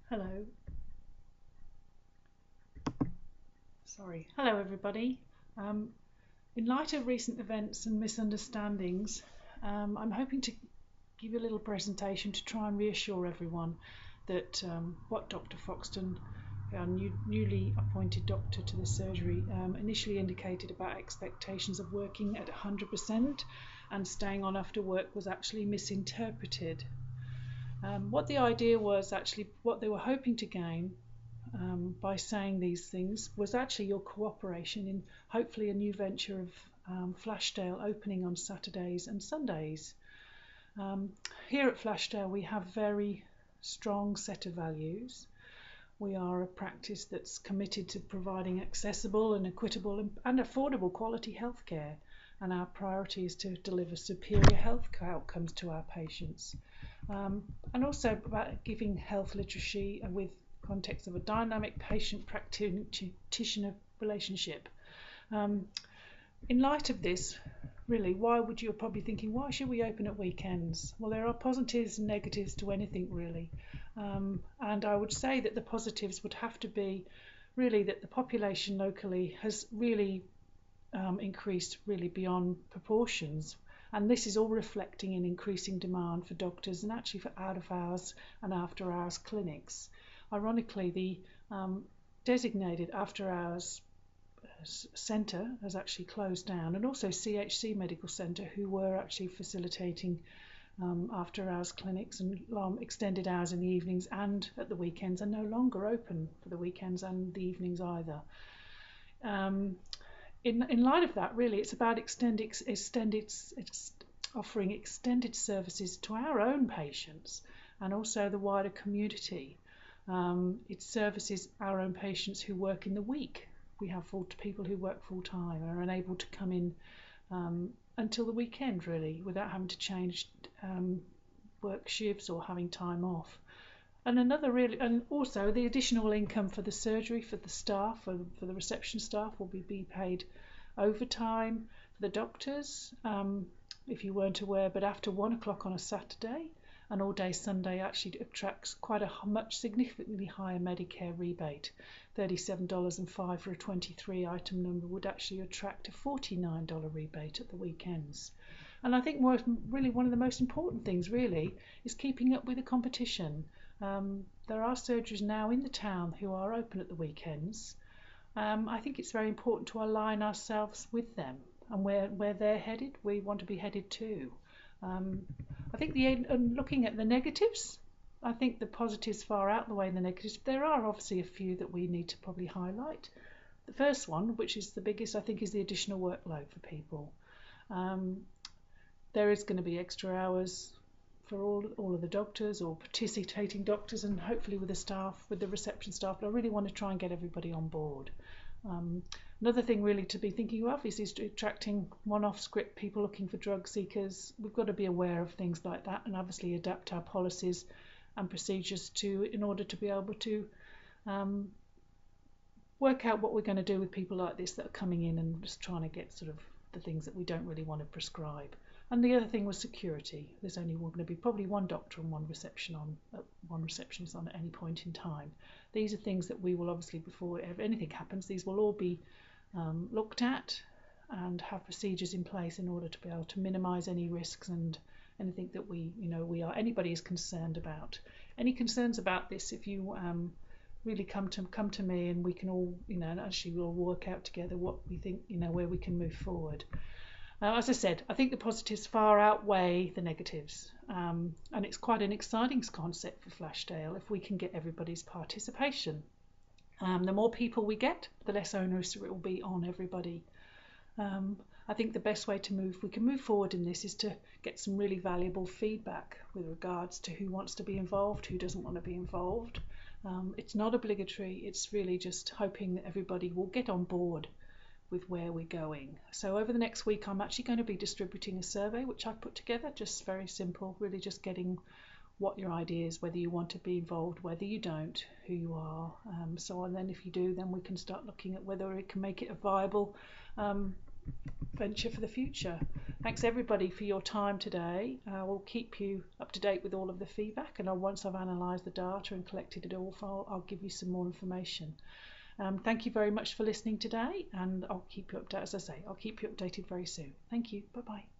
Hello. Sorry. Hello, everybody. Um, in light of recent events and misunderstandings, I'm hoping to give you a little presentation to try and reassure everyone that what Dr. Foxton, our newly appointed doctor to the surgery, initially indicated about expectations of working at 100% and staying on after work was actually misinterpreted. What the idea was actually, what they were hoping to gain by saying these things was actually your cooperation in hopefully a new venture of Flashdale opening on Saturdays and Sundays. Um, Here at Flashdale we have very strong set of values. We are a practice that's committed to providing accessible and equitable and affordable quality healthcare, and our priority is to deliver superior health outcomes to our patients, and also about giving health literacy with context of a dynamic patient practitioner relationship. Um, in light of this, really, why would you probably thinking, why should we open at weekends? Well, there are positives and negatives to anything, really. And I would say that the positives would have to be really that the population locally has really increased really beyond proportions. And this is all reflecting in increasing demand for doctors and actually for out of hours and after hours clinics. Ironically, the designated after hours centre has actually closed down, and also CHC Medical Centre, who were actually facilitating after hours clinics and extended hours in the evenings and at the weekends, are no longer open for the weekends and the evenings either. In light of that, really, it's about offering extended services to our own patients and also the wider community. It services our own patients who work in the week. We have people who work full time and are unable to come in until the weekend, really, without having to change work shifts or having time off. And also the additional income for the surgery, for the staff, for the reception staff, will be paid overtime for the doctors, if you weren't aware. But after 1 o'clock on a Saturday and all day Sunday actually attracts quite a much significantly higher Medicare rebate. $37.05 for a 23 item number would actually attract a $49 rebate at the weekends. And I think really one of the most important things really is keeping up with the competition. There are surgeries now in the town who are open at the weekends. I think it's very important to align ourselves with them, and where they're headed, we want to be headed too. I think looking at the negatives, I think the positives far outweigh the negatives. There are obviously a few that we need to probably highlight. The first one, which is the biggest, I think, is the additional workload for people. There is going to be extra hours for all of the doctors or participating doctors, and hopefully with the staff, with the reception staff. But I really want to try and get everybody on board. Another thing really to be thinking of is attracting one-off script people looking for drug seekers. We've got to be aware of things like that and obviously adapt our policies and procedures in order to be able to work out what we're going to do with people like this that are coming in and just trying to get sort of the things that we don't really want to prescribe. And the other thing was security. There's only going to be probably one doctor and one receptionist on at any point in time. These are things that we will obviously, before anything happens, these will all be looked at and have procedures in place in order to be able to minimise any risks and anything that anybody is concerned about. Any concerns about this, if you really come to me, and we can all, and actually we'll work out together what we think, where we can move forward. As I said, I think the positives far outweigh the negatives, and it's quite an exciting concept for Flashdale if we can get everybody's participation. The more people we get, the less onerous it will be on everybody. I think the best way we can move forward in this is to get some really valuable feedback with regards to who wants to be involved, who doesn't want to be involved. It's not obligatory, it's really just hoping that everybody will get on board with where we're going. So over the next week I'm actually going to be distributing a survey which I've put together, just very simple, really just getting what your idea is, whether you want to be involved, whether you don't, who you are, and then if you do, then we can start looking at whether it can make it a viable venture for the future. Thanks everybody for your time today. We'll keep you up to date with all of the feedback, and once I've analysed the data and collected it all, I'll give you some more information. Thank you very much for listening today, and I'll keep you updated. As I say, I'll keep you updated very soon. Thank you. Bye bye.